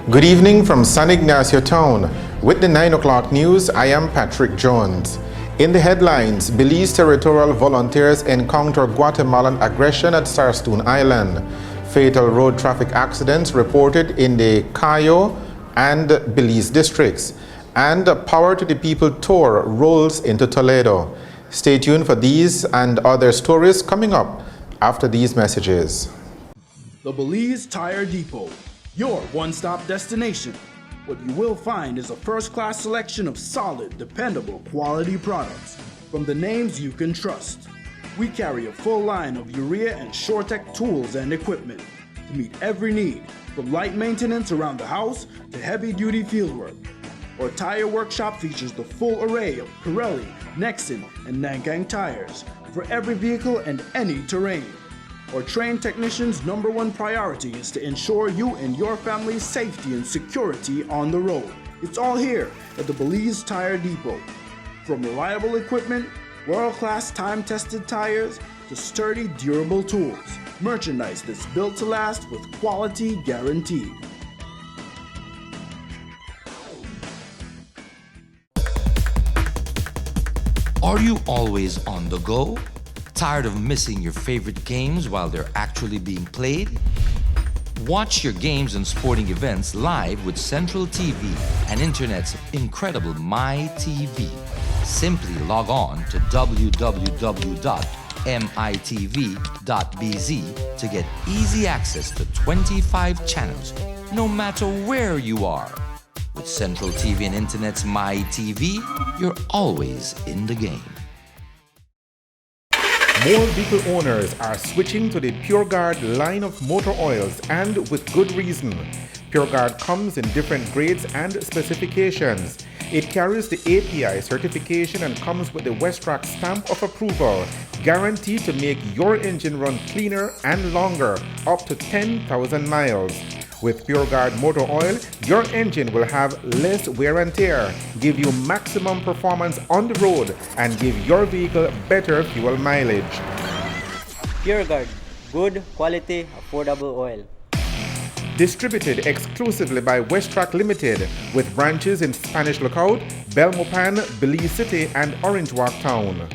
Good evening from San Ignacio Town. With the 9 o'clock news, I am Patrick Jones. In the headlines, Belize territorial volunteers encounter Guatemalan aggression at Sarstoon Island. Fatal road traffic accidents reported in the Cayo and Belize districts. And a Power to the People tour rolls into Toledo. Stay tuned for these and other stories coming up after these messages. The Belize Tire Depot, your one-stop destination. What you will find is a first-class selection of solid, dependable, quality products from the names you can trust. We carry a full line of urea and SureTech tools and equipment to meet every need, from light maintenance around the house to heavy-duty fieldwork. Our tire workshop features the full array of Pirelli, Nexen, and Nankang tires for every vehicle and any terrain. Our trained technicians' #1 priority is to ensure you and your family's safety and security on the road. It's all here at the Belize Tire Depot. From reliable equipment, world-class time-tested tires, to sturdy, durable tools. Merchandise that's built to last with quality guaranteed. Are you always on the go? Tired of missing your favorite games while they're actually being played? Watch your games and sporting events live with Central TV and Internet's incredible MyTV. Simply log on to www.mitv.bz to get easy access to 25 channels, no matter where you are. With Central TV and Internet's MyTV, you're always in the game. More vehicle owners are switching to the PureGuard line of motor oils, and with good reason. PureGuard comes in different grades and specifications. It carries the API certification and comes with the Westrac stamp of approval, guaranteed to make your engine run cleaner and longer, up to 10,000 miles. With PureGuard motor oil, your engine will have less wear and tear, give you maximum performance on the road, and give your vehicle better fuel mileage. PureGuard, good quality, affordable oil. Distributed exclusively by Westrac Limited, with branches in Spanish Lookout, Belmopan, Belize City, and Orange Walk Town.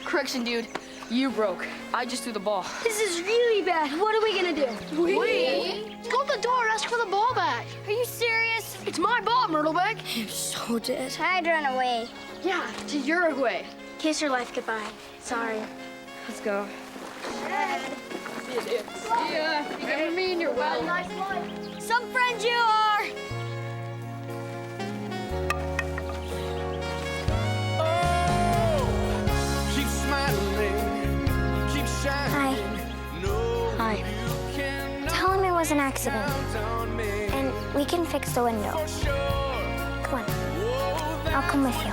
Correction, dude. You broke. I just threw the ball. This is really bad. What are we gonna do? We? Go to the door, ask for the ball back. Are you serious? It's my ball, Myrtleback. You're so dead. I'd run away. Yeah, to Uruguay. Kiss your life goodbye. Sorry. Let's go. See you, dude. See ya. Remember me and you're well. Nice one. Some friends you are. Hi. Tell him it was an accident. And we can fix the window. Come on. I'll come with you.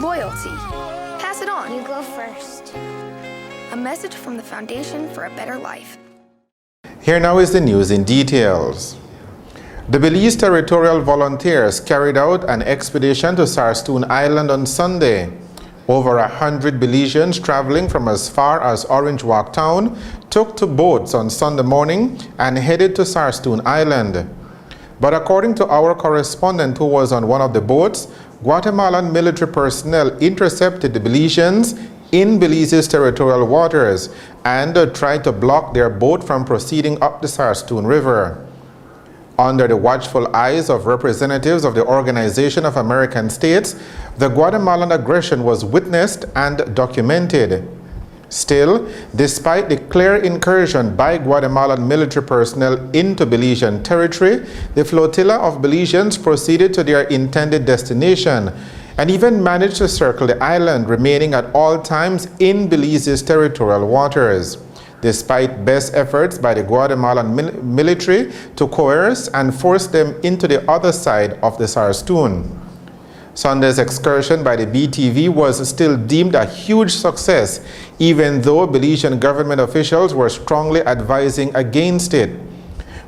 Loyalty. Pass it on. You go first. A message from the Foundation for a Better Life. Here now is the news in details. The Belize territorial volunteers carried out an expedition to Sarstoon Island on Sunday. Over 100 Belizeans traveling from as far as Orange Walk Town took to boats on Sunday morning and headed to Sarstoon Island. But according to our correspondent who was on one of the boats, Guatemalan military personnel intercepted the Belizeans in Belize's territorial waters and tried to block their boat from proceeding up the Sarstoon River. Under the watchful eyes of representatives of the Organization of American States, the Guatemalan aggression was witnessed and documented. Still, despite the clear incursion by Guatemalan military personnel into Belizean territory, the flotilla of Belizeans proceeded to their intended destination and even managed to circle the island, remaining at all times in Belize's territorial waters. Despite best efforts by the Guatemalan military to coerce and force them into the other side of the Sarstoon. Sunday's excursion by the BTV was still deemed a huge success, even though Belizean government officials were strongly advising against it.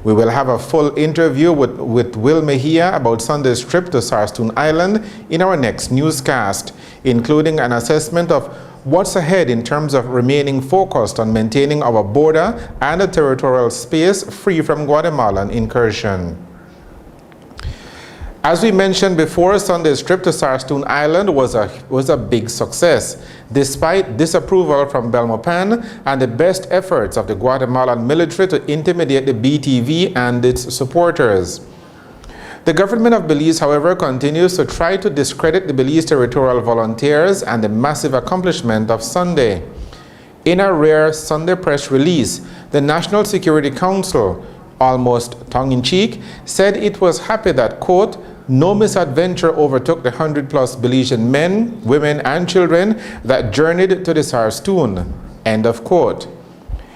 We will have a full interview with Will Mejia about Sunday's trip to Sarstoon Island in our next newscast, including an assessment of what's ahead in terms of remaining focused on maintaining our border and a territorial space free from Guatemalan incursion. As we mentioned before, Sunday's trip to Sarstoon Island was a big success, despite disapproval from Belmopan and the best efforts of the Guatemalan military to intimidate the BTV and its supporters. The government of Belize, however, continues to try to discredit the Belize territorial volunteers and the massive accomplishment of Sunday. In a rare Sunday press release, the National Security Council, almost tongue-in-cheek, said it was happy that, quote, no misadventure overtook the 100-plus Belizean men, women, and children that journeyed to the Sarstoon, end of quote.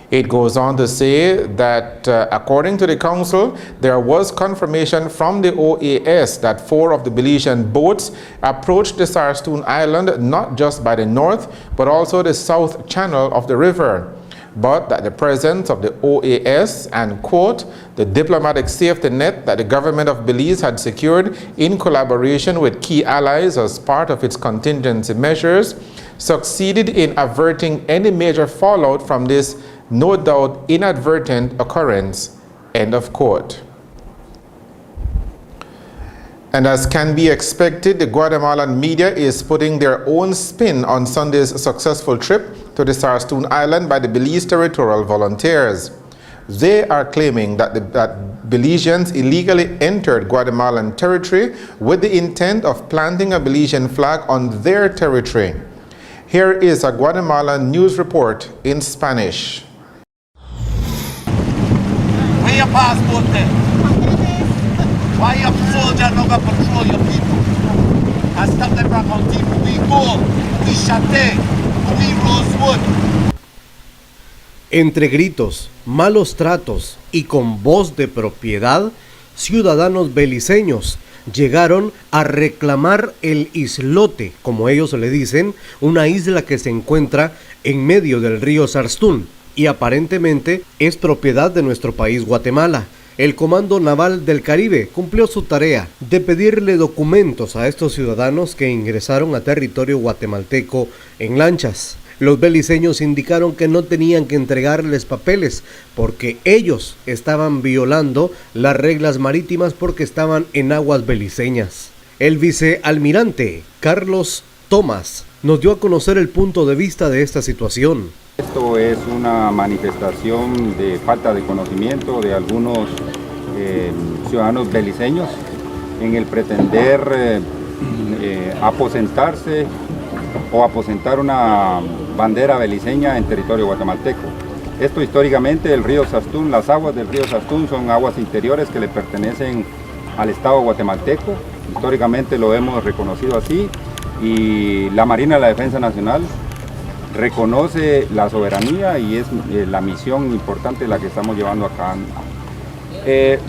It goes on to say that, according to the council, there was confirmation from the OAS that 4 of the Belizean boats approached the Sarstoon Island not just by the north, but also the south channel of the river, but that the presence of the OAS and, quote, the diplomatic safety net that the government of Belize had secured in collaboration with key allies as part of its contingency measures succeeded in averting any major fallout from this no doubt inadvertent occurrence, end of quote. And as can be expected, the Guatemalan media is putting their own spin on Sunday's successful trip to the Sarstoon Island by the Belize territorial volunteers. They are claiming that Belizeans illegally entered Guatemalan territory with the intent of planting a Belizean flag on their territory. Here is a Guatemalan news report in Spanish. Where your passport then? Why your soldier not gonna patrol your people? And stop them from our people. We go, we Chate, we Rosewood. Entre gritos, malos tratos y con voz de propiedad, ciudadanos beliceños llegaron a reclamar el islote, como ellos le dicen, una isla que se encuentra en medio del río Sarstoon y aparentemente es propiedad de nuestro país Guatemala. El Comando Naval del Caribe cumplió su tarea de pedirle documentos a estos ciudadanos que ingresaron a territorio guatemalteco en lanchas. Los beliceños indicaron que no tenían que entregarles papeles porque ellos estaban violando las reglas marítimas porque estaban en aguas beliceñas. El vicealmirante Carlos Tomás nos dio a conocer el punto de vista de esta situación. Esto es una manifestación de falta de conocimiento de algunos ciudadanos beliceños en el pretender aposentarse o aposentar una bandera beliceña en territorio guatemalteco. Esto históricamente el río Sarstoon, las aguas del río Sarstoon son aguas interiores que le pertenecen al Estado guatemalteco. Históricamente lo hemos reconocido así y la Marina de la Defensa Nacional reconoce la soberanía y es la misión importante la que estamos llevando acá.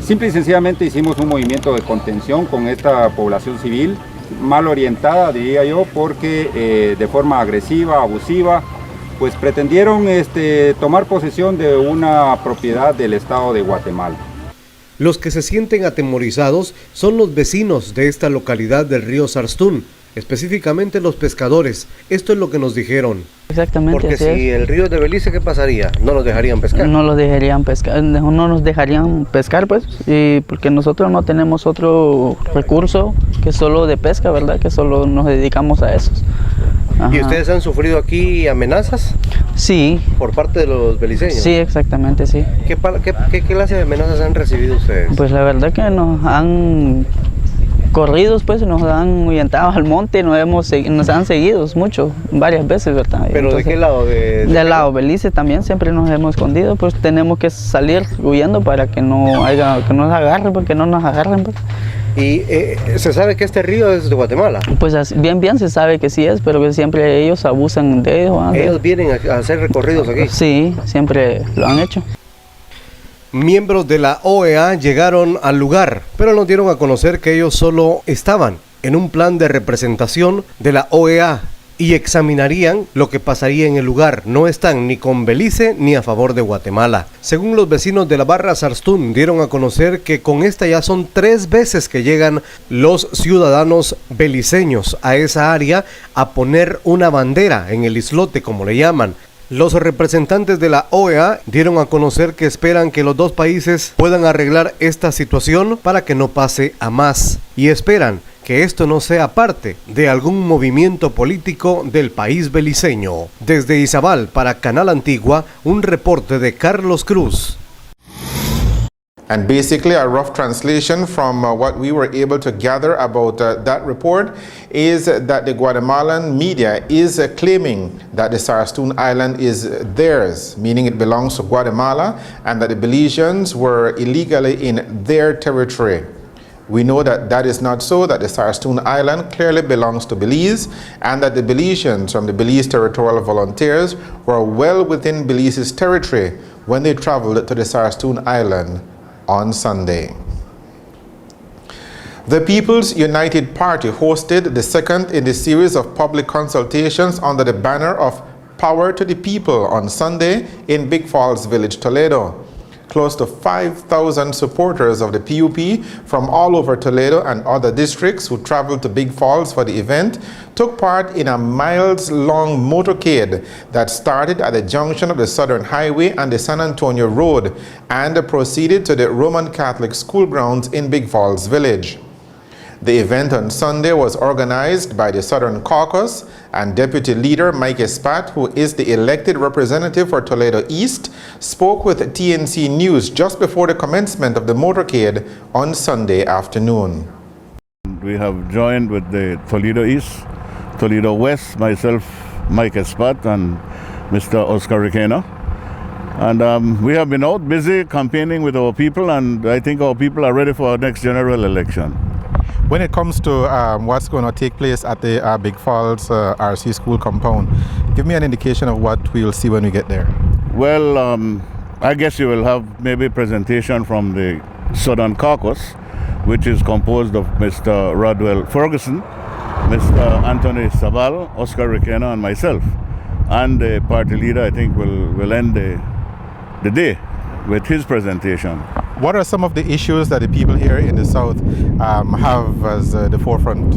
Simple y sencillamente hicimos un movimiento de contención con esta población civil, mal orientada diría yo, porque de forma agresiva, abusiva, pues pretendieron tomar posesión de una propiedad del Estado de Guatemala. Los que se sienten atemorizados son los vecinos de esta localidad del río Sarstoon, específicamente los pescadores. Esto es lo que nos dijeron. Exactamente. Porque si el río de Belice, ¿qué pasaría? ¿No los dejarían pescar? No los dejarían pescar, no nos dejarían pescar, pues, y porque nosotros no tenemos otro recurso que solo de pesca, ¿verdad? Que solo nos dedicamos a eso. ¿Y ustedes han sufrido aquí amenazas? Sí. ¿Por parte de los beliceños? Sí, exactamente, sí. ¿Qué clase de amenazas han recibido ustedes? Pues la verdad que nos han corridos, pues nos han ahuyentado al monte, nos han seguido mucho, varias veces, ¿verdad? ¿Pero entonces, de qué lado? Del lado Belice también, siempre nos hemos escondido, pues tenemos que salir huyendo para que no nos agarren, porque no nos agarren. Pues. ¿Y se sabe que este río es de Guatemala? Pues bien se sabe que sí es, pero que siempre ellos abusan de ellos. ¿Ellos vienen a hacer recorridos aquí? Sí, siempre lo han hecho. Miembros de la OEA llegaron al lugar, pero nos dieron a conocer que ellos solo estaban en un plan de representación de la OEA y examinarían lo que pasaría en el lugar. No están ni con Belice ni a favor de Guatemala. Según los vecinos de la barra Sarstún, dieron a conocer que con esta ya son 3 veces que llegan los ciudadanos beliceños a esa área a poner una bandera en el islote, como le llaman. Los representantes de la OEA dieron a conocer que esperan que los dos países puedan arreglar esta situación para que no pase a más, y esperan que esto no sea parte de algún movimiento político del país beliceño. Desde Izabal para Canal Antigua, un reporte de Carlos Cruz. And basically a rough translation from what we were able to gather about that report is that the Guatemalan media is claiming that the Sarstún Island is theirs, meaning it belongs to Guatemala, and that the Belizeans were illegally in their territory. We know that that is not so, that the Sarstún Island clearly belongs to Belize, and that the Belizeans from the Belize Territorial Volunteers were well within Belize's territory when they traveled to the Sarstún Island on Sunday. The People's United Party hosted the second in the series of public consultations under the banner of Power to the People on Sunday in Big Falls Village, Toledo. Close to 5,000 supporters of the PUP from all over Toledo and other districts who traveled to Big Falls for the event took part in a miles-long motorcade that started at the junction of the Southern Highway and the San Antonio Road and proceeded to the Roman Catholic school grounds in Big Falls Village. The event on Sunday was organized by the Southern Caucus, and Deputy Leader Mike Espat, who is the elected representative for Toledo East, spoke with TNC News just before the commencement of the motorcade on Sunday afternoon. We have joined with the Toledo East, Toledo West, myself, Mike Espat, and Mr. Oscar Requena. And we have been out busy campaigning with our people, and I think our people are ready for our next general election. When it comes to what's going to take place at the Big Falls RC School compound, give me an indication of what we will see when we get there. Well, I guess you will have maybe a presentation from the Southern Caucus, which is composed of Mr. Rodwell Ferguson, Mr. Anthony Sabal, Oscar Requena, and myself. And the party leader, I think, will end the day with his presentation. What are some of the issues that the people here in the South have as the forefront?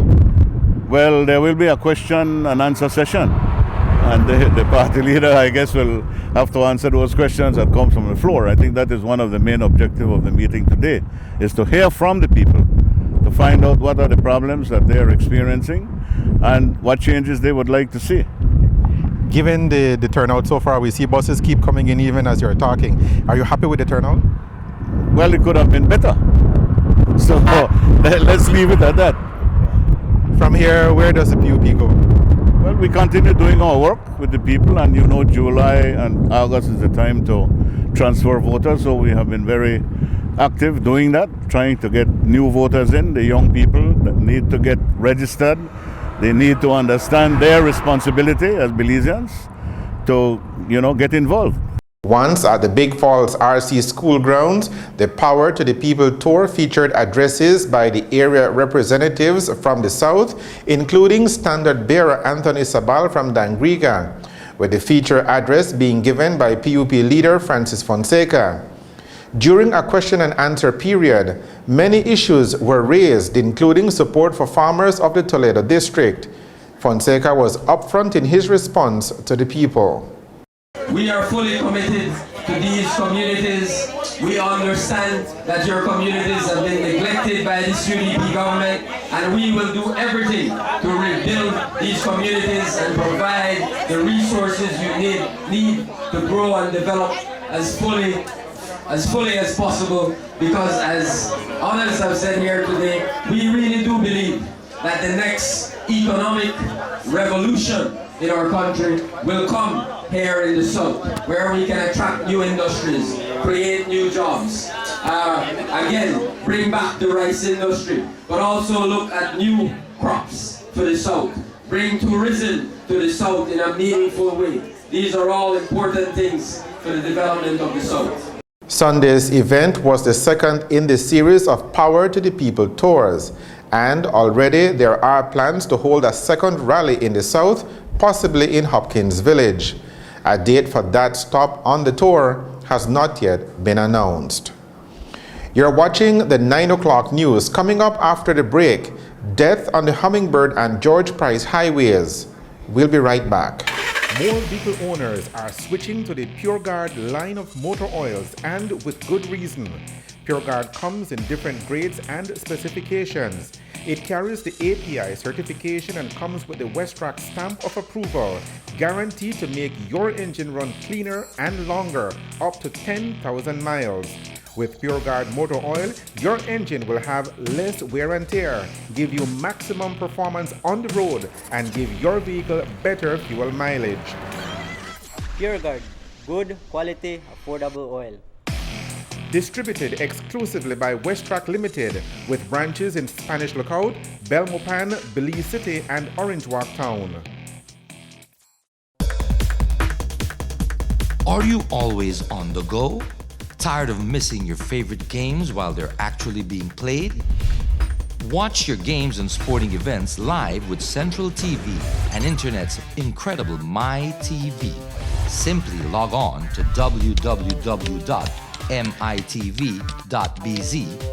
Well, there will be a question and answer session. And the party leader, I guess, will have to answer those questions that come from the floor. I think that is one of the main objectives of the meeting today, is to hear from the people, to find out what are the problems that they are experiencing and what changes they would like to see. Given the turnout so far, we see buses keep coming in even as you're talking. Are you happy with the turnout? Well, it could have been better. So let's leave it at that. From here, where does the PUP go? Well, we continue doing our work with the people, and you know July and August is the time to transfer voters, so we have been very active doing that, trying to get new voters in, the young people that need to get registered. They need to understand their responsibility as Belizeans to, get involved. Once at the Big Falls RC School grounds, the Power to the People tour featured addresses by the area representatives from the South, including standard bearer Anthony Sabal from Dangriga, with the feature address being given by PUP leader Francis Fonseca. During a question and answer period, many issues were raised, including support for farmers of the Toledo district. Fonseca was upfront in his response to the people. We are fully committed to these communities We understand that your communities have been neglected by this UDP government, and we will do everything to rebuild these communities and provide the resources you need to grow and develop as fully as possible, because as others have said here today, we really do believe that the next economic revolution in our country will come here in the South, where we can attract new industries, create new jobs, again, bring back the rice industry, but also look at new crops for the South, bring tourism to the South in a meaningful way. These are all important things for the development of the South. Sunday's event was the second in the series of Power to the People tours, and already there are plans to hold a second rally in the South, possibly in Hopkins Village. A date for that stop on the tour has not yet been announced. You're watching the 9 o'clock news. Coming up after the break, death on the Hummingbird and George Price highways. We'll be right back. More vehicle owners are switching to the PureGuard line of motor oils, and with good reason. PureGuard comes in different grades and specifications. It carries the API certification and comes with the Westrac stamp of approval, guaranteed to make your engine run cleaner and longer, up to 10,000 miles. With PureGuard motor oil, your engine will have less wear and tear, give you maximum performance on the road, and give your vehicle better fuel mileage. PureGuard, good quality, affordable oil. Distributed exclusively by Westrac Limited, with branches in Spanish Lookout, Belmopan, Belize City, and Orange Walk Town. Are you always on the go? Tired of missing your favorite games while they're actually being played? Watch your games and sporting events live with Central TV and Internet's incredible MyTV. Simply log on to www.mitv.bz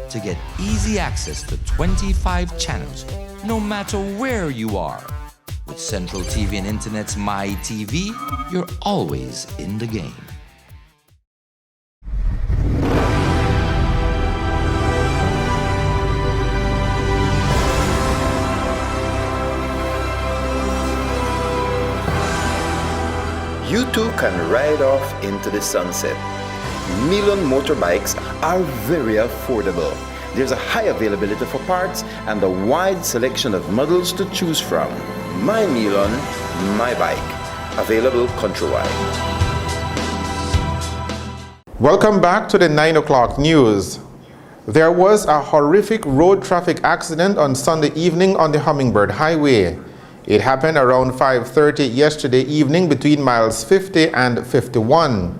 to get easy access to 25 channels, no matter where you are. With Central TV and Internet's MyTV, you're always in the game. You too can ride off into the sunset. Milon motorbikes are very affordable. There's a high availability for parts and a wide selection of models to choose from. My Milon, my bike. Available countrywide. Welcome back to the 9 o'clock news. There was a horrific road traffic accident on Sunday evening on the Hummingbird Highway. It happened around 5:30 yesterday evening between miles 50 and 51.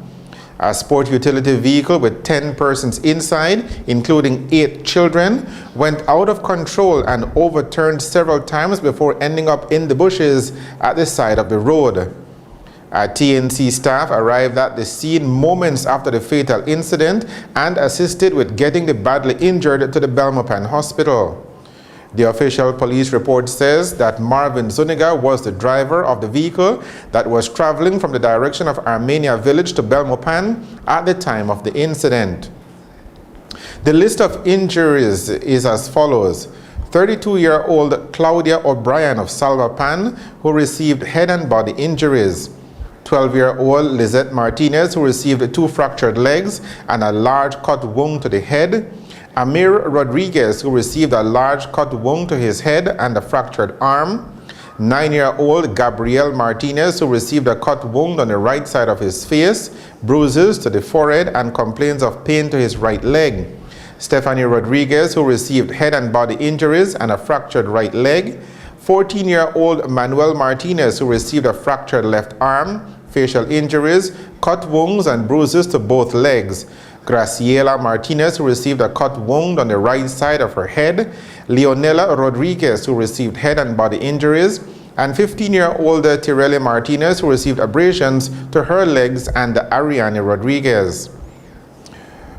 A sport utility vehicle with 10 persons inside, including 8 children, went out of control and overturned several times before ending up in the bushes at the side of the road. A TNC staff arrived at the scene moments after the fatal incident and assisted with getting the badly injured to the Belmopan Hospital. The official police report says that Marvin Zuniga was the driver of the vehicle that was traveling from the direction of Armenia Village to Belmopan at the time of the incident. The list of injuries is as follows. 32-year-old Claudia O'Brien of Salvapan, who received head and body injuries. 12-year-old Lizette Martinez, who received 2 fractured legs and a large cut wound to the head. Amir Rodriguez, who received a large cut wound to his head and a fractured arm. 9-year-old Gabriel Martinez, who received a cut wound on the right side of his face, bruises to the forehead, and complains of pain to his right leg. Stephanie Rodriguez, who received head and body injuries and a fractured right leg. 14-year-old Manuel Martinez, who received a fractured left arm, facial injuries, cut wounds, and bruises to both legs. Graciela Martinez, who received a cut wound on the right side of her head. Leonela Rodriguez, who received head and body injuries. And 15-year-old Tirelli Martinez, who received abrasions to her legs, and Ariane Rodriguez.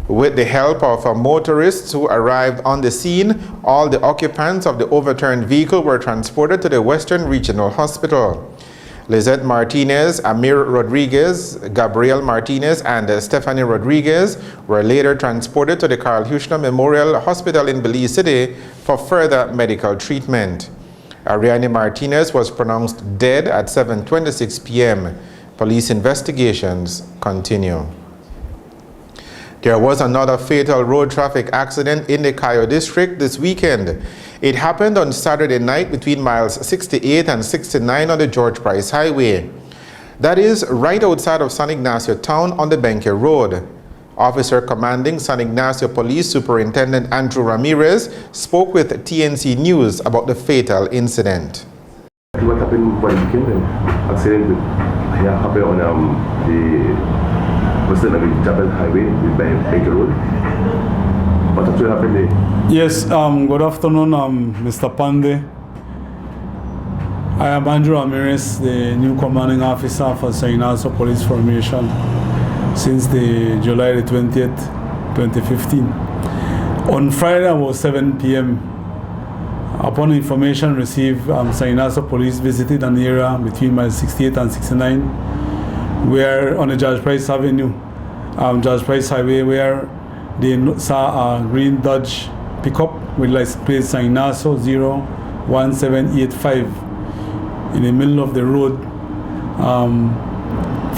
With the help of motorists who arrived on the scene, all the occupants of the overturned vehicle were transported to the Western Regional Hospital. Lizette Martinez, Amir Rodriguez, Gabriel Martinez, and Stephanie Rodriguez were later transported to the Carl Huchner Memorial Hospital in Belize City for further medical treatment. Ariane Martinez was pronounced dead at 7:26 p.m. Police investigations continue. There was another fatal road traffic accident in the Cayo district this weekend. It happened on Saturday night between miles 68 and 69 on the George Price Highway. That is right outside of San Ignacio town on the Benque Road. Officer commanding San Ignacio Police Superintendent Andrew Ramirez spoke with TNC News about the fatal incident. What happened one weekend? An accident happened on the Jabal Highway, the Benque Road. What actually happened there? Yes, good afternoon, Mr. Pandey. I am Andrew Ramirez, the new commanding officer for San Ignacio Police Formation since the July the 20th, 2015. On Friday about 7 p.m., upon information received, San Ignacio Police visited an area between miles 68 and 69, where on the George Price Avenue, George Price Highway, where they saw a green Dodge pickup with license plate San Ignacio 01785 in the middle of the road,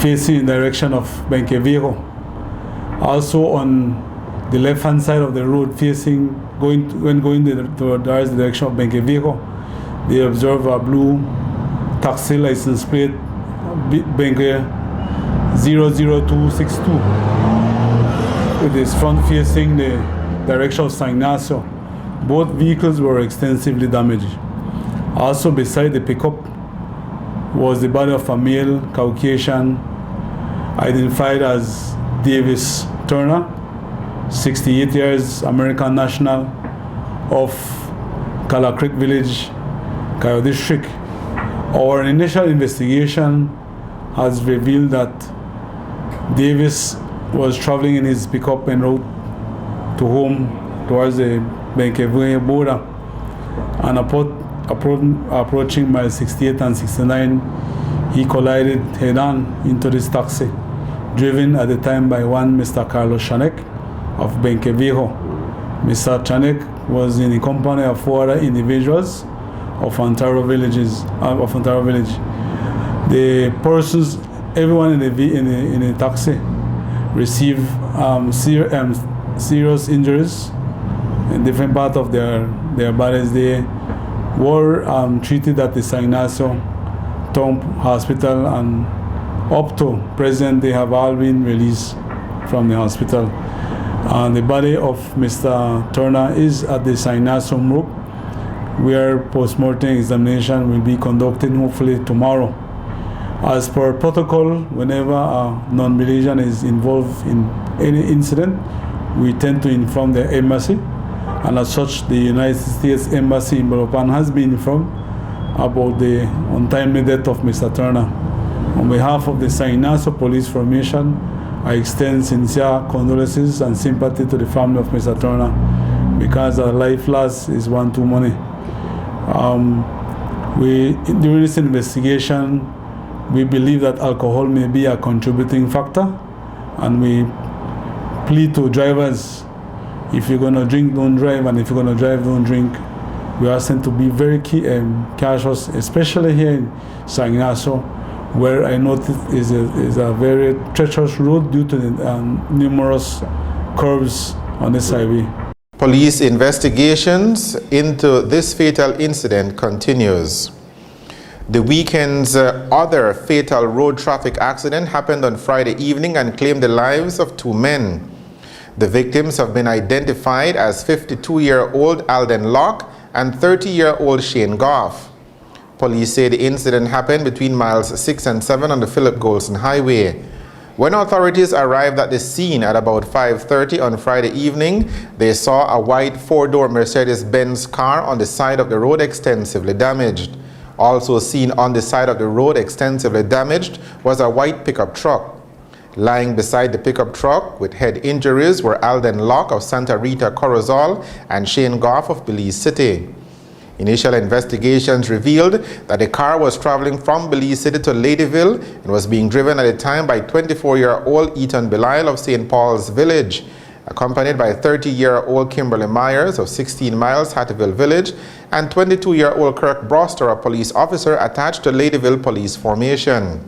facing in the direction of Benque Viejo. Also on the left-hand side of the road, going towards the direction of Benque Viejo, they observe a blue taxi license plate Benque 00262 with its front facing the direction of San Ignacio. Both vehicles were extensively damaged. Also beside the pickup was the body of a male Caucasian identified as Davis Turner, 68 years, American national, of Cala Creek Village, Cayo District. Our initial investigation has revealed that Davis was traveling in his pickup en route to home towards the Benque Viejo border, and approaching miles 68 and 69, he collided head-on into this taxi, driven at the time by one Mr. Carlos Chanek of Benque Viejo. Mr. Chanek was in the company of 4 other individuals of Ontario Village. The persons, everyone in the taxi, received serious injuries in different parts of their bodies. They were treated at the San Ignacio Town Hospital, and up to present they have all been released from the hospital. The body of Mr. Turner is at the San Ignacio Morgue, where post-mortem examination will be conducted hopefully tomorrow. As per protocol, whenever a non-Belizean is involved in any incident, we tend to inform the embassy, and as such, the United States Embassy in Belmopan has been informed about the untimely death of Mr. Turner. On behalf of the San Ignacio Police Formation, I extend sincere condolences and sympathy to the family of Mr. Turner, because a life lost is one too many. During this investigation, we believe that alcohol may be a contributing factor, and we plead to drivers, if you're going to drink, don't drive, and if you're going to drive, don't drink. We ask them to be very cautious, especially here in San Ignacio, where I noticed is a very treacherous road due to the numerous curves on this highway. Police investigations into this fatal incident continues. The weekend's other fatal road traffic accident happened on Friday evening and claimed the lives of 2 men. The victims have been identified as 52-year-old Alden Locke and 30-year-old Shane Goff. Police say the incident happened between miles 6 and 7 on the Philip Golson Highway. When authorities arrived at the scene at about 5:30 on Friday evening, they saw a white 4-door Mercedes-Benz car on the side of the road extensively damaged. Also seen on the side of the road extensively damaged was a white pickup truck. Lying beside the pickup truck with head injuries were Alden Locke of Santa Rita Corozal and Shane Goff of Belize City. Initial investigations revealed that the car was traveling from Belize City to Ladyville and was being driven at the time by 24-year-old Ethan Belisle of St. Paul's Village, accompanied by 30-year-old Kimberly Myers of 16 Miles, Hattieville Village, and 22-year-old Kirk Broster, a police officer attached to Ladyville Police Formation.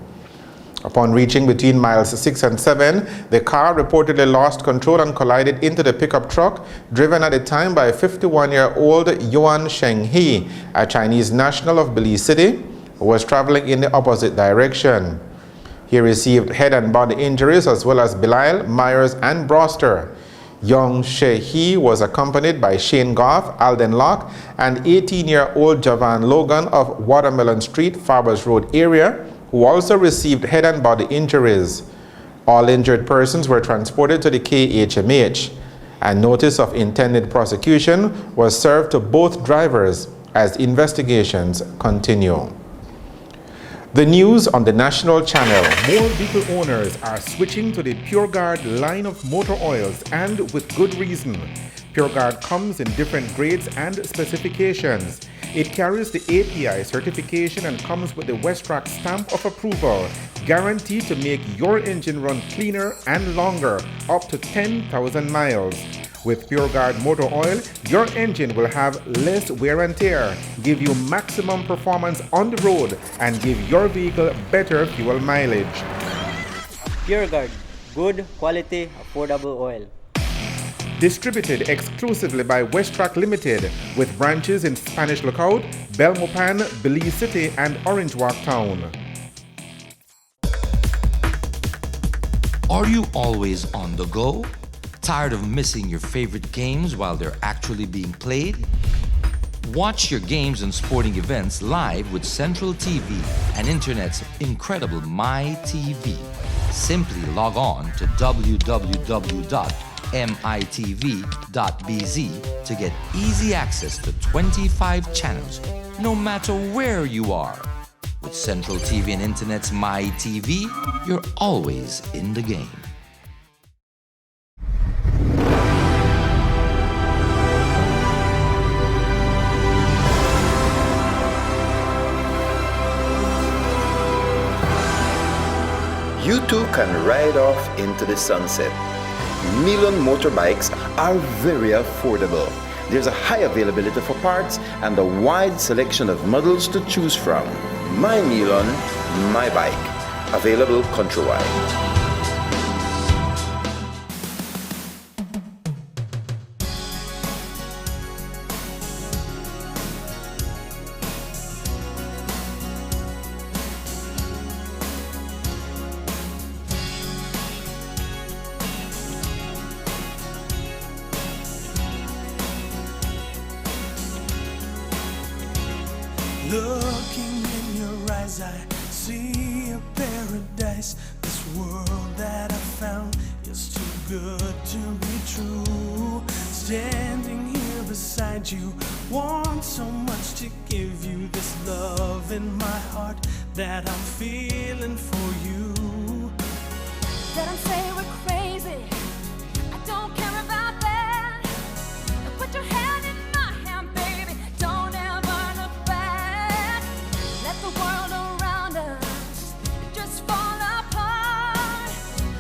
Upon reaching between miles 6 and 7, the car reportedly lost control and collided into the pickup truck driven at the time by 51-year-old Yuan Sheng He, a Chinese national of Belize City, who was traveling in the opposite direction. He received head and body injuries as well as Belisle, Myers, and Broster. Young She was accompanied by Shane Goff, Alden Locke, and 18-year-old Javan Logan of Watermelon Street, Farbers Road area, who also received head and body injuries. All injured persons were transported to the KHMH. A notice of intended prosecution was served to both drivers as investigations continue. The news on the national channel. More vehicle owners are switching to the PureGuard line of motor oils, and with good reason. PureGuard comes in different grades and specifications. It carries the API certification and comes with the Westrac stamp of approval, guaranteed to make your engine run cleaner and longer, up to 10,000 miles. With PureGuard motor oil, your engine will have less wear and tear, give you maximum performance on the road, and give your vehicle better fuel mileage. PureGuard, good quality, affordable oil. Distributed exclusively by Westrac Limited, with branches in Spanish Lookout, Belmopan, Belize City, and Orange Walk Town. Are you always on the go? Tired of missing your favorite games while they're actually being played? Watch your games and sporting events live with Central TV and Internet's incredible MyTV. Simply log on to www.mitv.bz to get easy access to 25 channels, no matter where you are. With Central TV and Internet's MyTV, you're always in the game. You too can ride off into the sunset. Milon motorbikes are very affordable. There's a high availability for parts and a wide selection of models to choose from. My Milon, my bike. Available countrywide. Looking in your eyes, I see a paradise. This world that I found is too good to be true. Standing here beside you, want so much to give you this love in my heart that I'm feeling for you. Let them say we're crazy, I don't care about that. Put your hand in my hand, baby, don't ever look back. Let the world around us just fall apart.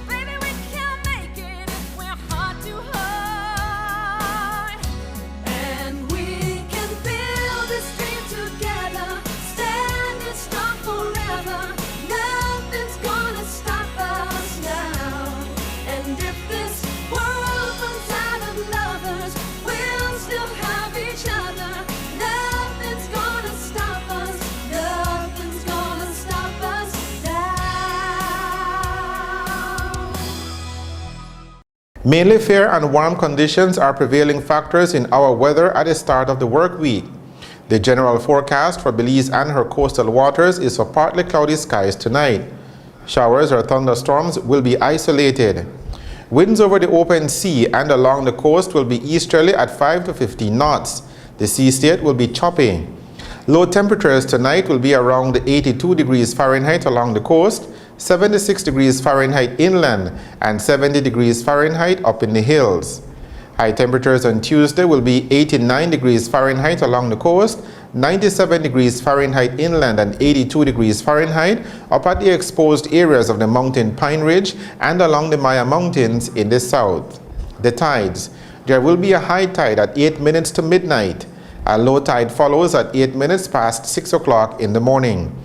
Baby, we can make it if we're heart to heart. And we can build this dream together, standing strong forever. Nothing's gonna stop us now. And if this world runs out of lovers, we'll still have each other. Nothing's gonna stop us. Nothing's gonna stop us now. Mainly fair and warm conditions are prevailing factors in our weather at the start of the work week. The general forecast for Belize and her coastal waters is for partly cloudy skies tonight. Showers or thunderstorms will be isolated. Winds over the open sea and along the coast will be easterly at 5 to 15 knots. The sea state will be choppy. Low temperatures tonight will be around 82 degrees Fahrenheit along the coast, 76 degrees Fahrenheit inland, and 70 degrees Fahrenheit up in the hills. High temperatures on Tuesday will be 89 degrees Fahrenheit along the coast, 97 degrees Fahrenheit inland and 82 degrees Fahrenheit up at the exposed areas of the mountain Pine Ridge and along the Maya Mountains in the south. The tides. There will be a high tide at 8 minutes to midnight. A low tide follows at 8 minutes past 6 o'clock in the morning.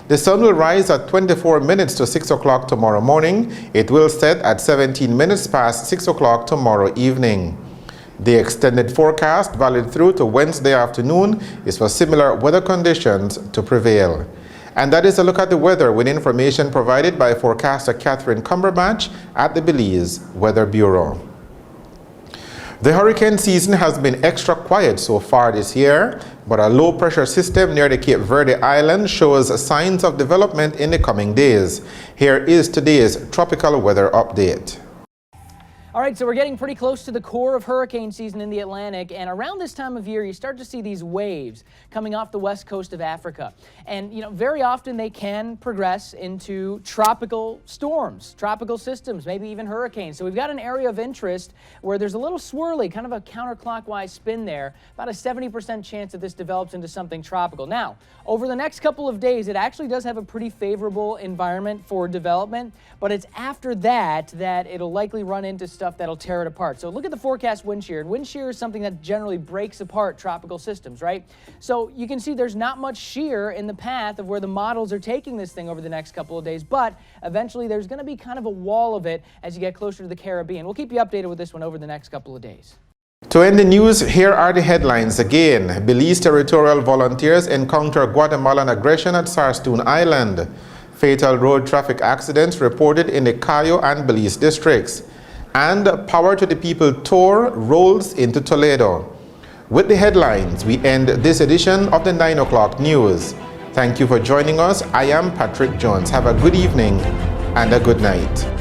The sun will rise at 24 minutes to 6 o'clock tomorrow morning. It will set at 17 minutes past 6 o'clock tomorrow evening. The extended forecast, valid through to Wednesday afternoon, is for similar weather conditions to prevail. And that is a look at the weather with information provided by forecaster Catherine Cumberbatch at the Belize Weather Bureau. The hurricane season has been extra quiet so far this year, but a low pressure system near the Cape Verde Island shows signs of development in the coming days. Here is today's tropical weather update. All right, so we're getting pretty close to the core of hurricane season in the Atlantic, and around this time of year, you start to see these waves coming off the west coast of Africa. And, very often they can progress into tropical storms, tropical systems, maybe even hurricanes. So we've got an area of interest where there's a little swirly, kind of a counterclockwise spin there, about a 70% chance that this develops into something tropical. Now, over the next couple of days, it actually does have a pretty favorable environment for development, but it's after that it'll likely run into stuff that'll tear it apart. So look at the forecast wind shear. Wind shear is something that generally breaks apart tropical systems, right? So you can see there's not much shear in the path of where the models are taking this thing over the next couple of days, but eventually there's going to be kind of a wall of it as you get closer to the Caribbean. We'll keep you updated with this one over the next couple of days. To end the news, here are the headlines again. Belize territorial volunteers encounter Guatemalan aggression at Sarstoon Island. Fatal road traffic accidents reported in the Cayo and Belize districts. And Power to the People tour rolls into Toledo. With the headlines, we end this edition of the 9 o'clock news. Thank you for joining us. I am Patrick Jones. Have a good evening and a good night.